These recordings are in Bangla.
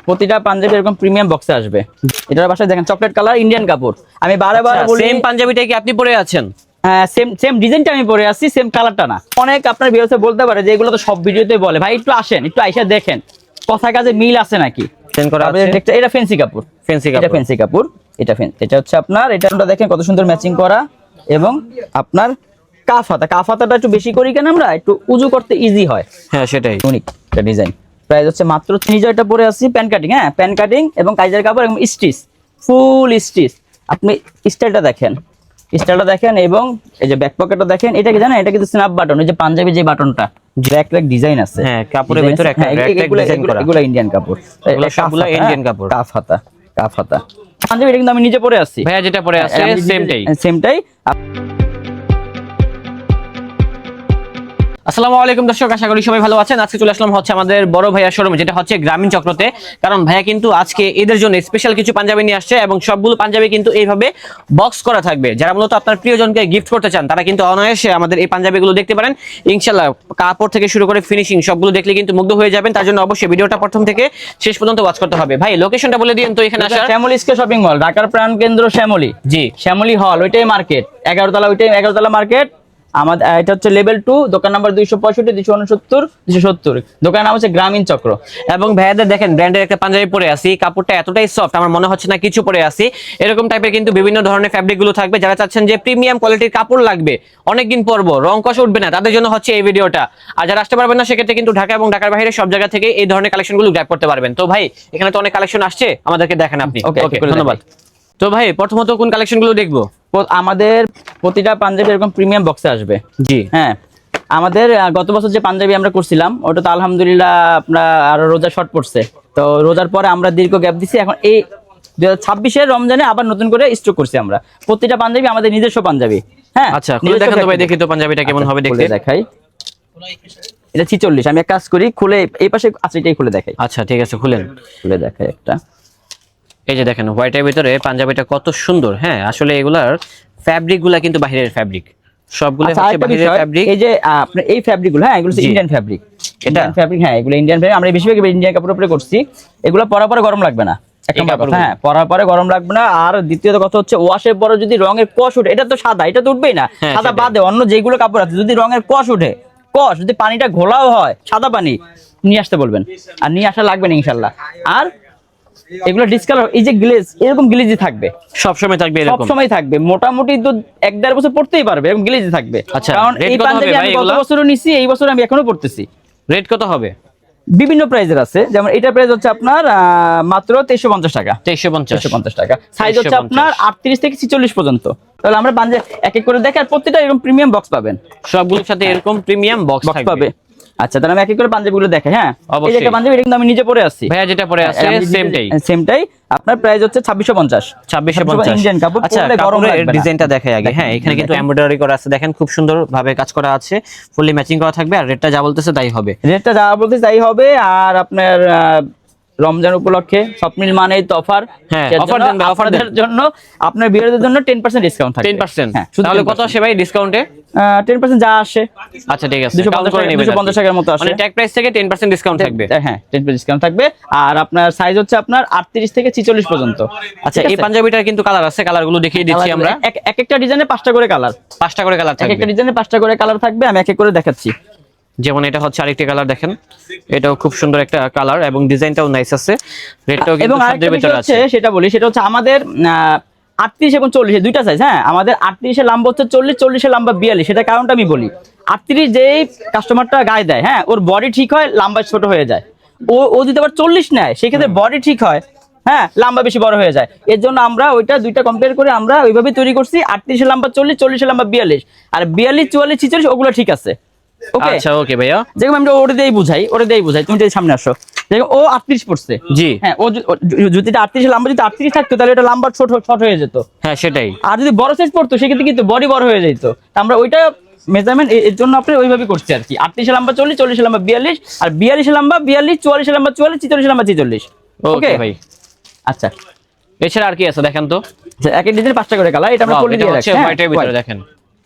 প্রতিটা পাঞ্জাবি এরকম প্রিমিয়াম বক্সে আসবে। এটার পাশে দেখেন চকলেট কালার ইন্ডিয়ান কাপড়। আমি বারবার বলি সেম পাঞ্জাবিটাই কি আপনি পরে আছেন? হ্যাঁ, সেম সেম ডিজাইনটা আমি পরে আছি, সেম কালারটা না। অনেক আপনার ভিউয়ার্স বলতে পারে যে এগুলো তো সব ভিডিওতে বলে, ভাই একটু আসেন, একটু আইসা দেখেন কথা কাজে মিল আছে নাকি। সেন্ড করা আছে। এটা ফ্যান্সি কাপড়, ফ্যান্সি এটা কাপড়, ফ্যান্সি কাপড়, এটা হচ্ছে আপনার, এটা দেখেন কত সুন্দর ম্যাচিং করা। এবং আপনার কাফাতাটা একটু বেশি করি কেন আমরা, একটু উজু করতে ইজি হয়। হ্যাঁ সেটাই ইউনিক একটা ডিজাইন। প্রাইস হচ্ছে মাত্র 3000। এটা পরে আছি প্যান কাটিং, হ্যাঁ প্যান কাটিং এবং কাইজার কাপড় এবং স্টিচ, ফুল স্টিচ। আপনি স্টাইলটা দেখেন, স্টাইলটা দেখেন এবং এই যে ব্যাক পকেটটা দেখেন। এটা কি জানেন, এটা কিন্তু স্ন্যাপ বাটন, ওই যে পাঞ্জাবি যে বাটনটা ব্যাক রেক ডিজাইন আছে। হ্যাঁ, কাপড়ের ভিতরে একটা রেক ডিজাইন করা। এগুলো ইন্ডিয়ান কাপড়, এগুলো সবগুলো ইন্ডিয়ান কাপড়। কাফ হাতা পাঞ্জাবি। এটা কিন্তু আমি নিজে পরে আছি ভাইয়া, যেটা পরে আছে সেমটাই। আসসালামু আলাইকুম দর্শক, আশা করি সবাই ভালো আছেন। আজকে চলে আসলাম হচ্ছে আমাদের বড় ভাইয়া শোরুমে, যেটা হচ্ছে গ্রামীণ চক্রতে। কারণ ভাইয়া কিন্তু আজকে এদের জন্য স্পেশাল কিছু পাঞ্জাবি নিয়ে আসছে এবং সবগুলো পাঞ্জাবি কিন্তু এইভাবে বক্স করা থাকবে। যারা মূলত আপনার প্রিয়জনকে গিফট করতে চান তারা কিন্তু অনায়াসে আমাদের এই পাঞ্জাবিগুলো দেখতে পারেন। ইনশাআল্লাহ কাপড় থেকে শুরু করে ফিনিশিং সবগুলো দেখলে কিন্তু মুগ্ধ হয়ে যাবেন। তার জন্য অবশ্যই ভিডিওটা প্রথম থেকে শেষ পর্যন্ত ওয়াচ করতে হবে। ভাই লোকেশনটা বলে দিন তো এখানে আসার। শ্যামলী স্কয়ার শপিং মল, ঢাকার প্রাণ কেন্দ্র শ্যামলী। জি, শ্যামলী হল, ওইটাই মার্কেট 11 তলা, ওইটাই 11 তলা মার্কেট। আমাদের এটা হচ্ছে লেভেল 2, দোকান নাম্বার 265, 269, 270। দোকান নাম হচ্ছে গ্রামীণ চক্র। এবং ভাইয়াদের দেখেন ব্র্যান্ডের একটা পাঞ্জাবি পরে আসি, কাপড়টা এতটাই সফট আমার মনে হচ্ছে না কিছু পরে আসি। এরকম টাইপের কিন্তু বিভিন্ন ধরনের ফ্যাব্রিক গুলো থাকবে। যারা চাচ্ছেন যে প্রিমিয়াম কোয়ালিটির কাপড় লাগবে, অনেকদিন পরবো, রং কষ উঠবে না, তাদের জন্য হচ্ছে এই ভিডিওটা। আর যারা আসতে পারবেন না সেক্ষেত্রে কিন্তু ঢাকা এবং ঢাকার বাইরে সব জায়গা থেকে এই ধরনের কালেকশন গুলো গ্র্যাব করতে পারবেন। তো ভাই এখানে তো অনেক কালেকশন আসছে, আমাদেরকে দেখেন আপনি। ওকে, ধন্যবাদ। তো ভাই প্রথমত কোন কালেকশন গুলো দেখবো? আমাদের প্রতিটা পাঞ্জাবি এরকম প্রিমিয়াম বক্সে আসবে। জি হ্যাঁ, আমাদের গত বছর যে পাঞ্জাবি আমরা করছিলাম ওটা তো আলহামদুলিল্লাহ আপনার আরো রোজা শর্ট পড়ছে। তো রোজার পরে আমরা দীর্ঘ গ্যাপ দিছি, এখন এই 2026-এর রমজানে আবার নতুন করে স্টক করছি আমরা। প্রতিটা পাঞ্জাবি আমাদের নিজস্ব পাঞ্জাবি। হ্যাঁ আচ্ছা, খুলে দেখেন তো ভাই, দেখি তো পাঞ্জাবিটা কেমন হবে দেখতে। দেখাই, এটা 46। আমি এক কাজ করি, খুলে এই পাশে আছে, এটাই খুলে দেখাই। আচ্ছা ঠিক আছে, খুলে দেখাই একটা। এই যে দেখেন হোয়াইটের ভিতরে পাঞ্জাবিটা কত সুন্দর। হ্যাঁ আসলে এগুলার ফ্যাব্রিক গুলা কিন্তু বাইরের ফ্যাব্রিক, সবগুলো হচ্ছে বাইরের ফ্যাব্রিক। এই যে আপনার এই ফ্যাব্রিক গুলো, হ্যাঁ এগুলো ইন্ডিয়ান ফ্যাব্রিক, ইন্ডিয়ান ফ্যাব্রিক। হ্যাঁ এগুলো ইন্ডিয়ান ফ্যাব্রিক, আমরা বেশিরভাগ ইন্ডিয়ান কাপড়ের উপরে করছি। এগুলো পরার পরে গরম লাগবে না, হ্যাঁ পরার পরে গরম লাগবে না। আর দ্বিতীয়ত কথা হচ্ছে ওয়াশের পরে যদি রঙের কষ উঠে, এটা তো সাদা, এটা তো উঠবেই না। সাদা বাদে অন্য যেগুলো কাপড় আছে, যদি রঙের কষ উঠে, যদি পানিটা ঘোলাও হয়, সাদা পানি নিয়ে আসতে বলবেন, আর নিয়ে আসা লাগবে না ইনশাল্লাহ। আর এগুলো ডিসকালার, এই যে গ্লেজ, এরকম গ্লেজই থাকবে সবসময়, থাকবে এরকম সবসময় থাকবে। মোটামুটি তো 1-1.5 বছর পড়তেই পারবে, এরকম গ্লেজই থাকবে। কারণ এই পাঞ্জাবি আমি গত বছরও নিছি, এই বছর আমি এখনো পড়তেছি। রেট কত হবে? বিভিন্ন প্রাইজের আছে, যেমন এটা প্রাইস হচ্ছে আপনার মাত্র 2350 টাকা। 2350 টাকা। সাইজ হচ্ছে আপনার 38 থেকে 46 পর্যন্ত। তাহলে আমরা পাঞ্জাবি এক এক করে দেখি, আর প্রত্যেকটা এরকম প্রিমিয়াম বক্স পাবেন, সবগুলোর সাথে এরকম প্রিমিয়াম বক্স পাবে। আচ্ছা তাহলে আমি এক এক করে পাঞ্জাবিগুলো দেখাই। হ্যাঁ এই যে পাঞ্জাবি, এটা কিন্তু আমি নিজে পরে আছি। ভাইয়া যেটা পরে আছে সেমটাই। আপনার প্রাইস হচ্ছে 2650 ইন্ডিয়ান কাপড়। আচ্ছা গরমের ডিজাইনটা দেখাই আগে। হ্যাঁ এখানে কিন্তু এমব্রয়ডারি করা আছে, দেখেন খুব সুন্দর ভাবে কাজ করা আছে, ফুললি ম্যাচিং করা থাকবে। আর রেটটা যা বলতেছে তাই হবে, আর আপনার রমজান উপলক্ষে স্বপ্নিল মানেই তো অফার। হ্যাঁ অফারদের জন্য, আপনার বিয়ারদের জন্য 10% ডিসকাউন্ট থাকবে। 10%। তাহলে কত আসে ভাই ডিসকাউন্টে? 10% যা আসে। আচ্ছা ঠিক আছে, 250 টাকার মতো আসে, মানে ট্যাগ প্রাইস থেকে 10% ডিসকাউন্ট থাকবে। হ্যাঁ 10% ডিসকাউন্ট থাকবে। আর আপনার সাইজ হচ্ছে আপনার 38 থেকে 46 পর্যন্ত। আচ্ছা এই পাঞ্জাবিটার কিন্তু কালার আছে, কালারগুলো দেখিয়ে দিচ্ছি আমরা। এক একটা ডিজাইনে 5টা করে কালার, 5টা করে কালার থাকবে। এক একটা ডিজাইনে 5টা করে কালার থাকবে, আমি এক এক করে দেখাচ্ছি। যেমন এটা হচ্ছে আরেকটি কালার, দেখেন এটাও খুব সুন্দর একটা কালার এবং ডিজাইনটাও নাইস আছে। রেটটাও কিন্তু সাধ্যের ভিতরে আছে। সেটা বলি, সেটা হচ্ছে আমাদের 38 এবং 40 দুইটা সাইজ। হ্যাঁ আমাদের 38 এর লম্বা হচ্ছে 40, 40 এর লম্বা 42। সেটা কারণটা আমি বলি, 38 যেই কাস্টমারটা গায়ে দেয়, হ্যাঁ ওর বডি ঠিক হয়, লম্বা ছোট হয়ে যায়। ও যদি আবার 40 নেয়, সেক্ষেত্রে বডি ঠিক হয়, হ্যাঁ লম্বা বেশি বড় হয়ে যায়। এর জন্য আমরা ওইটা দুইটা কম্পেয়ার করে আমরা ওইভাবে তৈরি করছি। 38 এর লম্বা 40, 40 এর লম্বা 42, আর 42, 44, 46 ওগুলো ঠিক আছে। আচ্ছা ওকে ভাইয়া, যেরকম আমরা ওটা দিয়েই বুঝাই। তুমি যদি সামনে আসো, দেখো ও 38 পড়ছে। জি হ্যাঁ, ও যদি 38 লম্বা যদি 38 থাকতো, তাহলে এটা লম্বা ছোট হয়ে যেত। হ্যাঁ সেটাই। আর যদি বড় সাইজ পড়তো, সেক্ষেত্রে কিন্তু বডি বড় হয়ে যেত। আমরা ওইটা মেজারমেন্ট এর জন্য আপনি ওইভাবে করছি আর কি। 38 লম্বা 40, 40 লম্বা 42, আর 42 লম্বা 42, 44 লম্বা 44, 46 লম্বা 46। ওকে ভাই। আচ্ছা এছাড়া আর কি আছে দেখেন তো। এক এক ডিজাইন 5টা করে কালার, এটা আমরা করে দিয়ে রাখছি। হোয়াইটের ভিতরে দেখেন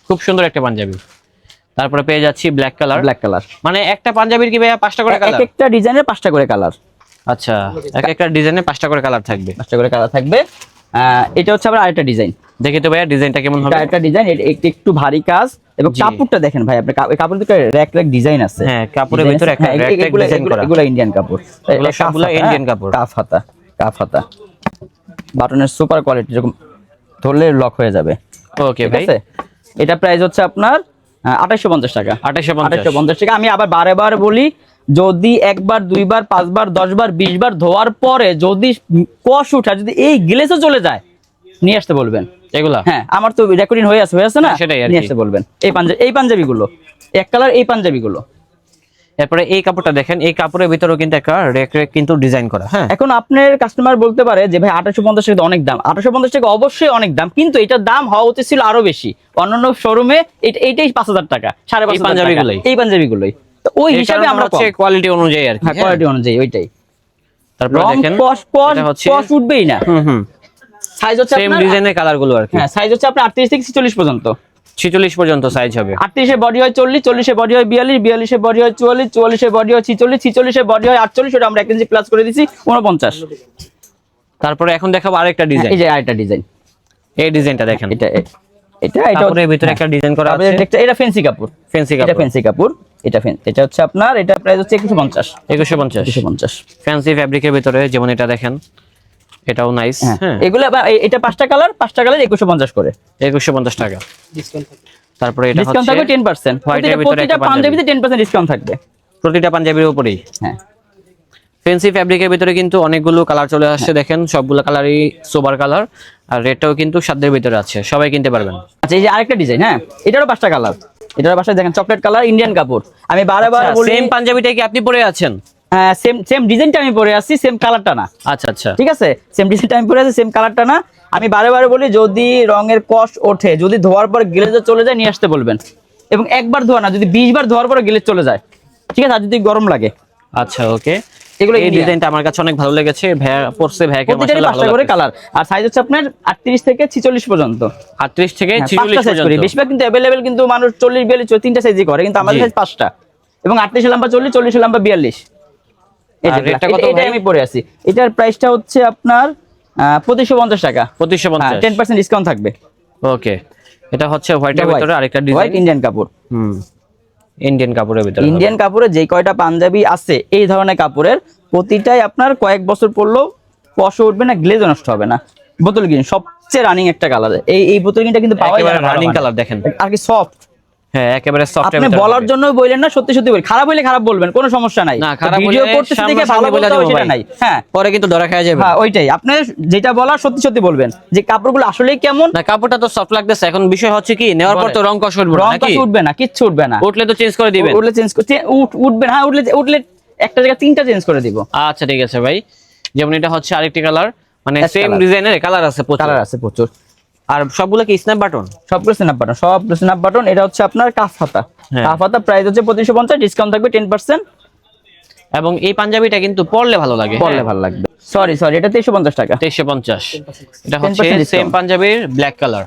খুব সুন্দর একটা পাঞ্জাবি। তারপরে পেয়ে যাচ্ছি ব্ল্যাক কালার। ব্ল্যাক কালার মানে একটা পাঞ্জাবির কি ভাইয়া 5টা করে কালার? একটা ডিজাইনের 5টা করে কালার। আচ্ছা, এক একটা ডিজাইনে 5টা করে কালার থাকবে। 5টা করে কালার থাকবে। এটা হচ্ছে আবার আরেকটা ডিজাইন। দেখি তো ভাইয়া ডিজাইনটা কেমন হবে। এটা একটা ডিজাইন, এটা একটু ভারী কাজ এবং কাপড়টা দেখেন ভাই, আপনি কাপড়ের ভিতরে র‍্যাক ডিজাইন আছে। হ্যাঁ, কাপড়ের ভিতরে একটা র‍্যাক ডিজাইন করা। এগুলো ইন্ডিয়ান কাপড়, এগুলো সবগুলো ইন্ডিয়ান কাপড়। কাফ হাতা বাটনের সুপার কোয়ালিটি, এরকম ধরলে লক হয়ে যাবে। ওকে ভাই, এটা প্রাইস হচ্ছে আপনার 2850 টাকা। 2850 টাকা। আমি আবার বারে বলি, যদি একবার, দুইবার, 5 বার, 10 বার, 20 বার ধোয়ার পরে যদি কষ উঠা, যদি এই গ্লেজও চলে যায়, নিয়ে আসতে বলবেন এগুলা। হ্যাঁ, আমার তো রেকর্ডিং হয়ে আছে না, সেটাই নিয়ে আসতে বলবেন। এই পাঞ্জাবিগুলো এক কালার, এই পাঞ্জাবিগুলো। এরপরে এই কাপড়টা দেখেন, এই কাপড়ের ভিতরেও কিন্তু একটা রেক কিন্তু ডিজাইন করা। হ্যাঁ, এখন আপনার কাস্টমার বলতে পারে যে ভাই 2850 টাকা অনেক দাম। 2850 টাকা অবশ্যই অনেক দাম, কিন্তু এটার দাম হওয়া উচিত ছিল আরো বেশি। অন্যান্য শোরুমে এইটাই 5000 টাকা, 5500 এই পাঞ্জাবিগুলোই। তো ওই হিসাবে আমরা হচ্ছে কোয়ালিটি অনুযায়ী আর কি। হ্যাঁ, কোয়ালিটি অনুযায়ী ওইটাই। তারপর দেখেন কস উঠবেই না। সাইজ হচ্ছে সেম ডিজাইনের কালারগুলো আর কি। হ্যাঁ, সাইজ হচ্ছে আপনার 38 থেকে 46 পর্যন্ত। 46 পর্যন্ত সাইজ হবে। 38 এ বডি হয় 40, 40 এ বডি হয় 42, 42 এ বডি হয় 44, 44 এ বডি হয় 46, 46 এ বডি হয় 48, ওটা আমরা 1 ইঞ্চি প্লাস করে দিয়েছি 49। তারপরে এখন দেখাবো আরেকটা ডিজাইন। এই যে আরেকটা ডিজাইন, এই ডিজাইনটা দেখেন। এটা কাপড়ের ভিতরে একটা ডিজাইন করা আছে। এটা ফ্যান্সি কাপড়, এটা হচ্ছে আপনার, এটা প্রাইস হচ্ছে 2150। ফ্যান্সি ফ্যাব্রিকের ভিতরে, যেমন এটা দেখেন, এটাও নাইস। হ্যাঁ, এগুলো এটা 5টা কালার 2150 করে, 2150 টাকা। তারপরে এটা হচ্ছে ডিসকাউন্ট থাকবে 10%। প্রতিটা পাঞ্জাবিতে 10% ডিসকাউন্ট থাকবে, প্রতিটা পাঞ্জাবির উপরেই। হ্যাঁ, ফ্যান্সি ফ্যাব্রিকের ভিতরে কিন্তু অনেকগুলো কালার চলে আসছে। দেখেন সবগুলো কালারই সোবার কালার, আর রেটটাও কিন্তু সাধ্যের ভিতরে আছে, সবাই কিনতে পারবেন। আচ্ছা, এই যে আরেকটা ডিজাইন, হ্যাঁ, এটারও 5টা কালার। এটারও পাশে দেখেন চকলেট কালার, ইন্ডিয়ান কাপড়। আমি বারে বলি, সেম পাঞ্জাবিটা কি আপনি পরে আছেন? হ্যাঁ, সেম ডিজাইনটা আমি পরে আছি, সেম কালারটা না। আচ্ছা, ঠিক আছে, সেম ডিজাইনটা আমি পরে আছি, সেম কালারটা না। আমি বারে বলি, যদি রঙের কষ ওঠে, যদি ধোয়ার পর গ্লেজে চলে যায়, নিয়ে আসতে বলবেন। এবং একবার ধোয়া না, যদি 20 বার ধোয়ার পর গ্লেজ চলে যায়, ঠিক আছে, আর যদি গরম লাগে। আচ্ছা, ওকে। এগুলো এই ডিজাইনটা আমার কাছে অনেক ভালো লেগেছে। ভাইয়া পরছে, ভাইয়াকে মাশাআল্লাহ ভালো লাগে। কালার, আর সাইজ হচ্ছে আপনার 38 থেকে 46 পর্যন্ত। 38 থেকে 46 পর্যন্ত। বেশিরভাগ কিন্তু अवेलेबल, কিন্তু মানুষ 40 42 তিনটা সাইজই করে, কিন্তু আমাদের সাইজ 5টা। এবং 38 লম্বা 40, 40 লম্বা 42। এটা আমি পরে আছি। এটার প্রাইসটা হচ্ছে আপনার 2550 টাকা। 2550, 10% ডিসকাউন্ট থাকবে। ওকে। এটা হচ্ছে হোয়াইটের ভিতরে আরেকটা ডিজাইন, হোয়াইট ইন্ডিয়ান কাপড়। ইন্ডিয়ান কাপড়ের ভিতরে। ইন্ডিয়ান কাপড়ে যে কয়টা পাঞ্জাবি আছে, এই ধরনের কাপড়ের প্রতিটাই আপনার কয়েক বছর পরলেও কষ উঠবে না, গ্লেজ নষ্ট হবে না। বোতল গ্রিন সবচেয়ে রানিং একটা কালার। এই বোতল গ্রিনটা কিন্তু পাওয়া যায় না, রানিং কালার দেখেন, আর কি সফট। হ্যাঁ, একেবারে সফট। আপনি বলার জন্য বলেন না, সত্যি বলেন। খারাপ হইলে খারাপ বলবেন, কোনো সমস্যা নাই। না, খারাপ ভিডিও করতেছি দেখে ভালো বলতে হবে সেটা নাই। হ্যাঁ, পরে কিন্তু ধরা খাওয়া যাবে। হ্যাঁ, ওইটাই। আপনি যেটা বলার সত্যি বলবেন, যে কাপড়গুলো আসলেই কেমন। না, কাপড়টা তো সফট লাগতেছে। এখন বিষয় হচ্ছে কি, নেওয়ার পর তো রং কষ উঠবে না, নাকি? রং উঠবে না, কিচ্ছু উঠবে না। উঠলে তো চেঞ্জ করে দিবেন। উঠলে চেঞ্জ উঠবে না। হ্যাঁ, উঠলে একটা জায়গা 3টা চেঞ্জ করে দিব। আচ্ছা, ঠিক আছে ভাই। যেমন এটা হচ্ছে আরেকটি কালার, মানে সেম ডিজাইনের কালার আছে, প্রচুর। আর সবগুলো কি স্ন্যাপ বাটন? সবগুলো স্ন্যাপ বাটন। এটা হচ্ছে আপনার কাফ হাতা। প্রাইস হচ্ছে 2550, ডিসকাউন্ট থাকবে 10%। এবং এই পাঞ্জাবিটা কিন্তু পরলে ভালো লাগে, সরি, এটা 2350 টাকা। 2350। এটা হচ্ছে সেম পাঞ্জাবির ব্ল্যাক কালার।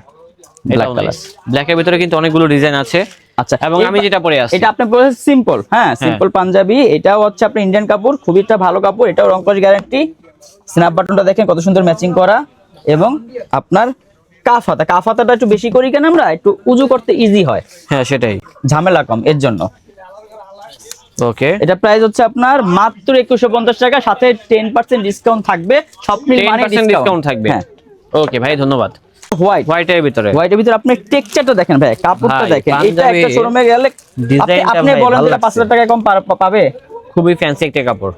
ব্ল্যাকের ভিতরে কিন্তু অনেকগুলো ডিজাইন আছে। আচ্ছা, এবং আমি যেটা পরে আছি, এটা আপনি পরে সিম্পল। হ্যাঁ, সিম্পল পাঞ্জাবি। এটাও হচ্ছে আপনার ইন্ডিয়ান কাপড়, খুবই একটা ভালো কাপড়। এটাও রং কস গ্যারান্টি। স্ন্যাপ বাটনটা দেখেন কত সুন্দর ম্যাচিং করা। এবং আপনার কাফ হাতাটা একটু বেশি করি কেন, আমরা একটু উজু করতে ইজি হয়। হ্যাঁ, সেটাই, ঝামেলা কম, এর জন্য। ওকে। এটা প্রাইস হচ্ছে আপনার মাত্র 2150 টাকা, সাথে 10% ডিসকাউন্ট থাকবে। স্বপ্নিল মানে ডিসকাউন্ট থাকবে। হ্যাঁ, ওকে ভাই, ধন্যবাদ। হোয়াইটের ভিতরে আপনি টেক্সচারটা দেখেন ভাই, কাপড়টা দেখেন। এটা একটা শোরুমে গেলে আপনি বলেন 5000 টাকা কম পাবে? খুবই ফ্যান্সি একটা কাপড়,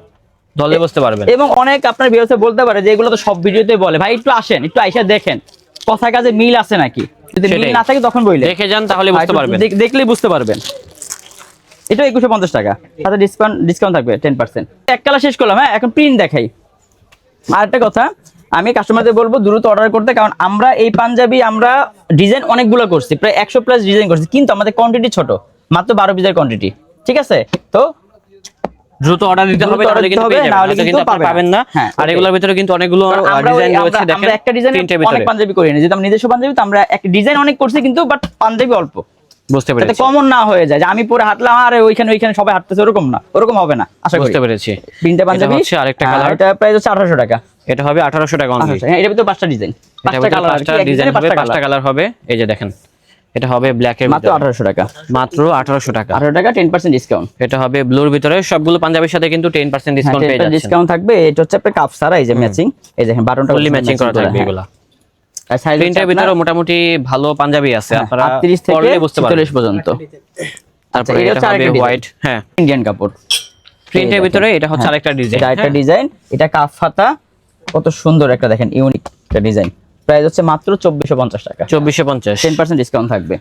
ধরলে বুঝতে পারবেন। এবং অনেক আপনার ভিউয়ার্স বলতে পারে যে এগুলো তো সব ভিডিওতে বলে। ভাই, একটু আসেন, একটু আইসা দেখেন কথা কাজে মিল আছে নাকি। যদি মিল না থাকে তখন বইলে দেখে যান, তাহলে বুঝতে পারবেন। দেখলেই বুঝতে পারবেন। এটা 2150 টাকা, সাথে ডিসকাউন্ট থাকবে 10%। এক কালার শেষ করলাম। হ্যাঁ, এখন প্রিন্ট দেখাই। আর একটা কথা, আমি কাস্টমারদের বলবো দ্রুত অর্ডার করতে, কারণ আমরা এই পাঞ্জাবি আমরা ডিজাইন অনেকগুলো করছি, প্রায় 100+ ডিজাইন করছি, কিন্তু আমাদের কোয়ান্টিটি ছোট, মাত্র 12 পিসের কোয়ান্টিটি। ঠিক আছে, তো দ্রুত অর্ডার দিতে হবে, তাহলে কিন্তু পেয়ে যাবেন, নাহলে কিন্তু আপনি পাবেন না। আর এগুলোর ভিতরে কিন্তু অনেকগুলো ডিজাইন রয়েছে। দেখেন, আমরা একটা ডিজাইনে অনেক পাঞ্জাবি করি না, যেটা আমরা নিজস্ব পাঞ্জাবি, তো আমরা এক ডিজাইন অনেক করছি, কিন্তু বাট পাঞ্জাবি অল্প। বুঝতে যাতে পেরেছি, কমন না হয়ে যায় যে আমি পরে হাঁটলাম আর ওইখানে সবাই হাঁটতেছে, ওরকম না, ওরকম হবে না আশা করি। বুঝতে পেরেছি। প্রিন্টের পাঞ্জাবি হচ্ছে আরেকটা কালার, এটা প্রাইস হচ্ছে 1800 টাকা। এটা হবে 1800 টাকা অনলি। হ্যাঁ, এটার ভিতরে 5টা ডিজাইন, 5টা কালার, পাঁচটা ডিজাইন হবে, 5টা কালার হবে। এই যে দেখেন, এটা হবে ব্ল্যাক এর মাত্র ভিতরে, 1800 টাকা। মাত্র 1800 টাকা। 18 টাকা 10% ডিসকাউন্ট। এটা হবে ব্লুর ভিতরে, সবগুলো পাঞ্জাবির সাথে কিন্তু 10% ডিসকাউন্ট পেয়ে যাচ্ছেন। ডিসকাউন্ট থাকবে। এটা হচ্ছে আপনার কাপ সারা, এই যে ম্যাচিং, এই দেখেন বাটনটা ফুললি ম্যাচিং করা থাকবে এগুলা। আর সাইজ প্রিন্টের ভিতরে মোটামুটি ভালো পাঞ্জাবি আছে, আপনারা 38 থেকে পরলে বুঝতে পারবেন 40 পর্যন্ত। তারপরে এটা এটা হচ্ছে হবে আরেকটা হোয়াইট, হ্যাঁ ইন্ডিয়ান কাপড় প্রিন্টের ভিতরে। এটা হচ্ছে আরেকটা ডিজাইন, এটা একটা ডিজাইন, এটা কাফ হাতা, কত সুন্দর একটা দেখেন ইউনিক একটা ডিজাইন। প্রাইস হচ্ছে মাত্র 2450 টাকা, 2450, 10% ডিসকাউন্ট থাকবে।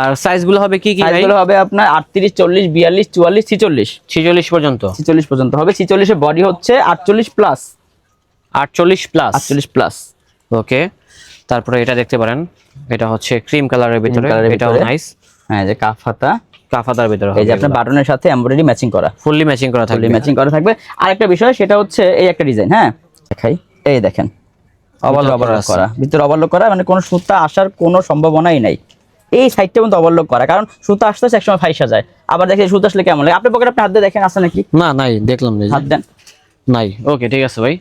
আর সাইজগুলো হবে কি কি ভাই? সাইজগুলো হবে আপনার 38, 40, 42, 44, 46, 46 পর্যন্ত। 46 পর্যন্ত হবে। 46 এর বডি হচ্ছে 48 প্লাস, 48 প্লাস, 48 প্লাস। ওকে। তারপরে এটা দেখতে পারেন, এটা হচ্ছে ক্রিম কালারের ভিতরে, কালারের এটাও ভিতরে। নাইস, হ্যাঁ, যে কাফ হাতা, কাফাদার ভিতরে এই যে হবে, আপনার বাটনের সাথে এমব্রয়ডারি ম্যাচিং করা, ফুললি ম্যাচিং করা থাকবে। ম্যাচিং করা থাকবে। আরেকটা বিষয় সেটা হচ্ছে এই একটা ডিজাইন, হ্যাঁ দেখাই, এই দেখেন ওভারলক করা, ভিতরে ওভারলক করা, মানে কোনো সুতা আসার কোনো সম্ভাবনাই নাই। এই সাইডটা কিন্তু ওভারলক করা, কারণ সুতা আসতে একসময় ফাইসা যায়, আবার দেখে সুতা আসলে কেমন লাগে। আপনি পকেটে আপনি হাত দিয়ে দেখেন আছে নাকি? না, নাই, দেখলাম না, হাত দেন, নাই। ওকে, ঠিক আছে ভাই।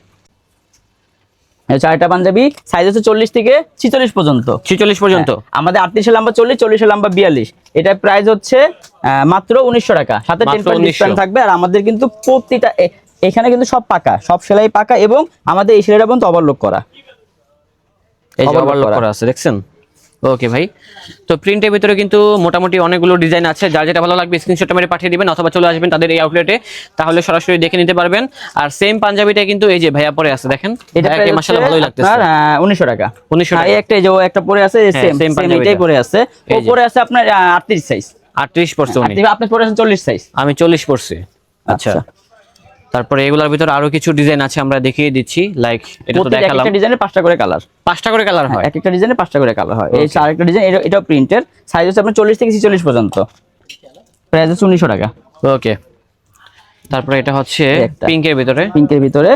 এই চারটা পাঞ্জাবি সাইজ হচ্ছে 40 থেকে 46 পর্যন্ত। 46 পর্যন্ত আমাদের 38 এর লম্বা 40, 40 এর লম্বা 42। এটা প্রাইস হচ্ছে মাত্র 1900 টাকা, সাথে মাত্র 10% ডিসকাউন্ট 1900 থাকবে। আর আমাদের কিন্তু প্রতিটা এখানে কিন্তু সব পাকা, সব সেলাই পাকা, এবং আমাদের এই সেলাইটা পর্যন্ত ওভারলক করা, এই যে ওভারলক করা আছে, দেখছেন? ওকে ভাই, তো প্রিন্টের ভিতরে কিন্তু মোটামুটি অনেকগুলো ডিজাইন আছে। যার যেটা ভালো লাগবে স্ক্রিনশটটা মেরে পাঠিয়ে দিবেন, অথবা চলে আসবেন তাদের এই আউটলেটে, তাহলে সরাসরি দেখে নিতে পারবেন। আর সেম পাঞ্জাবিটা কিন্তু এই যে ভাইয়া পরে আছে, দেখেন এটা মাশাআল্লাহ ভালোই লাগতেছে। আপনার 1900 টাকা। 1900 টাকা। এই একটা যে ও একটা পরে আছে, সেম same পাঞ্জাবিটা। এটাই পরে আছে। ও এই যে। পরে আছে আপনার 38 সাইজ, 38 পড়ছে উনি, আপনি পরে আছেন 40 সাইজ। আমি 40 পড়ছি। আচ্ছা, তারপরে এগুলোর ভিতরে আরো কিছু ডিজাইন আছে, আমরা দেখিয়ে দিচ্ছি। লাইক এটা তো প্রত্যেক দেখালাম, একটা ডিজাইনে 5টা করে কালার, 5টা করে কালার হয়, এক একটা ডিজাইনে 5টা করে কালার হয়। এই আরেকটা ডিজাইন, এটাও প্রিন্টের, সাইজ হচ্ছে আপনার 40 থেকে 46 পর্যন্ত, প্রাইস হচ্ছে 1900 টাকা। ওকে। তারপরে এটা হচ্ছে একটা। পিঙ্কের ভিতরে, পিঙ্কের ভিতরে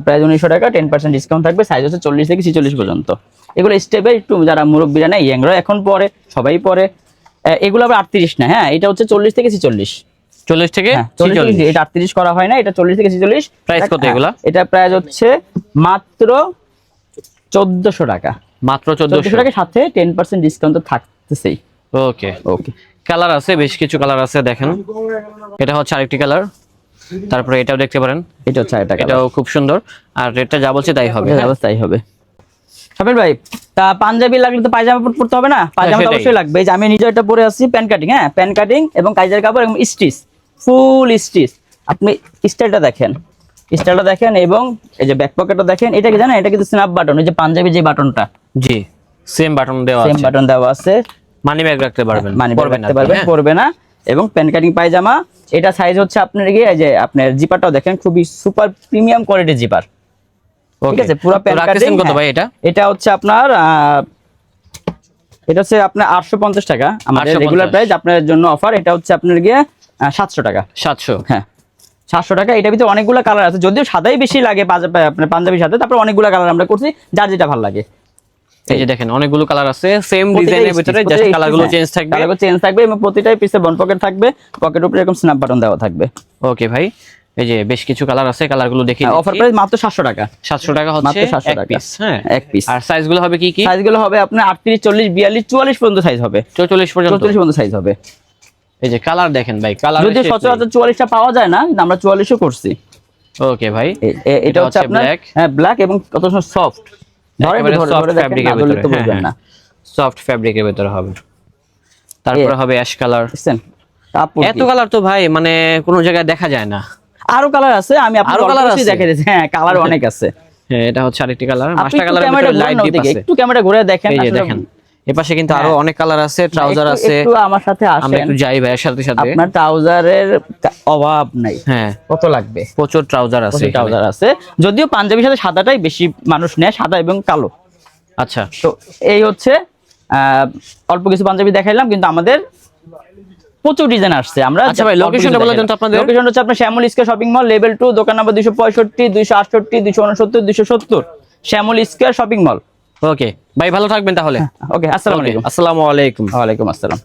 প্রাইস 1900 টাকা, 10% ডিসকাউন্ট থাকবে। সাইজ হচ্ছে 40 থেকে 46 পর্যন্ত। এগুলো স্টেপে একটু যারা মুরব্বীরা নেই, ইয়াংরা এখন পরে, সবাই পরে। এগুলো আবার 38 না, হ্যাঁ এটা হচ্ছে 40 থেকে 46, 40 থেকে হ্যাঁ 40 থেকে 46। এটা 38 করা হয় না, এটা 40 থেকে 46। প্রাইস কত এগুলা? এটা প্রাইস হচ্ছে মাত্র 1400 টাকা, মাত্র 1400 1400 টাকার সাথে 10% ডিসকাউন্ট তো থাকতেছেই। ওকে। ওকে, কালার আছে, বেশ কিছু কালার আছে, দেখেন এটা হচ্ছে আরেকটি কালার। তারপরে এটাও দেখতে পারেন, এটা হচ্ছে একটা এটাও খুব সুন্দর। আর রেটটা যা বলছে তাই হবে, হ্যাঁ? অবস্থাই হবে। সাবির ভাই, তা পাঞ্জাবি লাগলে তো পায়জামা পড়তে হবে না? পায়জামা তো সেটাই। অবশ্যই লাগবে। এই যে আমি নিজে এটা পরে আছি, প্যান কাটিং, হ্যাঁ প্যান কাটিং এবং কাইজার কাপড় এবং স্টিচ, ফুল স্টিচ। আপনি স্টাইলটা দেখেন, স্টাইলটা দেখেন, এবং এই যে ব্যাক পকেটটা দেখেন। এটা কি জানেন, এটা কিন্তু স্ন্যাপ বাটন, ওই যে পাঞ্জাবি যে বাটনটা, জি, সেম বাটন দেওয়া সেম আছে, বাটন দেওয়া আছে। মানি ব্যাগ রাখতে পারবেন, মানে পরবেন না, রাখতে পারবেন, হ্যাঁ? পরবে না। এবং প্যান কাটিং পায়জামা, এটা সাইজ হচ্ছে আপনার গিয়ে এই যে আপনার জিপারটাও দেখেন, খুবই সুপার প্রিমিয়াম কোয়ালিটির জিপার, ঠিক Okay. আছে? পুরো তো প্যান রাখতেছেন কাটিং। কত ভাই এটা? এটা হচ্ছে আপনার 850 টাকা আমাদের 850 রেগুলার প্রাইস। আপনার জন্য অফার, এটা হচ্ছে আপনার গিয়ে 700 টাকা। 700, হ্যাঁ 700 টাকা। এটার ভিতরে অনেকগুলো কালার আছে, যদিও সাদাই বেশি লাগে আপনার পাঞ্জাবির সাথে, তারপর অনেকগুলো কালার আমরা করছি, যার যেটা ভালো লাগে। এই যে দেখেন অনেকগুলো কালার আছে সেম ডিজাইনের ভিতরে, জাস্ট কালারগুলো চেঞ্জ থাকবে, কালারগুলো চেঞ্জ থাকবে, এবং প্রতিটাই পিছে বন পকেট থাকবে, পকেটের উপরে এরকম স্ন্যাপ বাটন দেওয়া থাকবে। ওকে ভাই, এই যে বেশ কিছু কালার আছে, কালারগুলো দেখি। অফার প্রাইস মাত্র 700 টাকা। 700 টাকা হচ্ছে মাত্র 700 এক টাকা। পিস, হ্যাঁ এক পিস। আর সাইজগুলো হবে কি কি? সাইজগুলো হবে আপনার 38, 40, 42, 44 পর্যন্ত সাইজ হবে, 44 পর্যন্ত। 44 পর্যন্ত সাইজ হবে। এই যে কালার দেখেন ভাই, কালার যদিও সচরাচর 44টা পাওয়া যায় না, কিন্তু আমরা 44ও করছি। ওকে ভাই, এটা হচ্ছে আপনার হ্যাঁ ব্ল্যাক, এবং কত সফট, ধরে সফট ফ্যাব্রিকের ভিতরে, বুঝবেন না, সফট ফ্যাব্রিকের ভিতরে হবে। তারপরে হবে অ্যাশ কালার। বুঝছেন? এত কালার তো ভাই মানে কোনো জায়গায় দেখা যায় না। আরো কালার আছে, আমি আরো আপনাকে colour অল্প আছে? দেখাই দিচ্ছি। হ্যাঁ কালার অনেক আছে। হ্যাঁ, এটা হচ্ছে আরেকটি কালার, আপনি মাস্টার একটু কালারের ক্যামেরা ভিতরে লাইট ডিপ আছে। একটু ক্যামেরা ঘুরে দেখেন, এই যে আসলে দেখেন, এপাশে কিন্তু আরো অনেক কালার আছে, ট্রাউজার আছে। একটু আমার সাথে আমরা আসেন, একটু যাই ভাইয়ের সাথে সাথে। আপনার ট্রাউজারের অভাব নাই। হ্যাঁ, কত লাগবে? প্রচুর ট্রাউজার আছে এখানে। ট্রাউজার আছে, যদিও পাঞ্জাবির সাথে সাদাটাই বেশি মানুষ নেয়, সাদা এবং কালো। আচ্ছা, তো এই হচ্ছে অল্প কিছু পাঞ্জাবি দেখাইলাম, কিন্তু আমাদের প্রচুর ডিজাইন আসছে। আমরা আচ্ছা ভাই, লোকেশনটা বলে দেন তো আপনাদের। লোকেশন হচ্ছে আপনার শ্যামল স্কয়ার শপিং মল, লেভেল 2, দোকান নাম্বার 265, 268, 269, 270। শ্যামল স্কয়ার শপিং মল, ওকে ভাই, ভালো থাকবেন তাহলে। ওকে, আসসালামু আলাইকুম। আসসালামু আলাইকুম। ওয়ালাইকুম আসসালাম।